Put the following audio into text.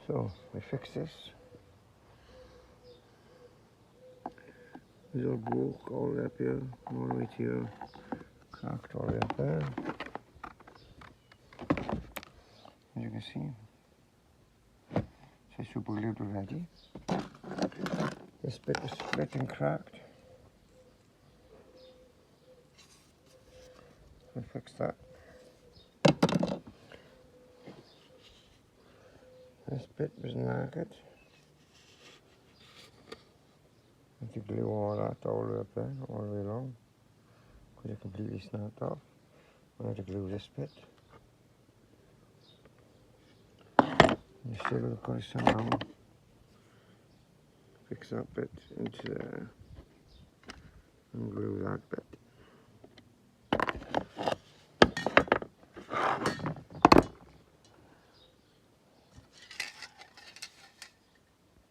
So we fix this. It's all broke all the way up here, all the way to here, cracked all the way up there. As you can see, it's super glued already. This bit is split and cracked. We fix that. This bit was knackered. I had to glue all that all the way up there, all the way along, because it completely snapped off. I had to glue this bit. You still got to somehow fix that bit into there and glue that bit.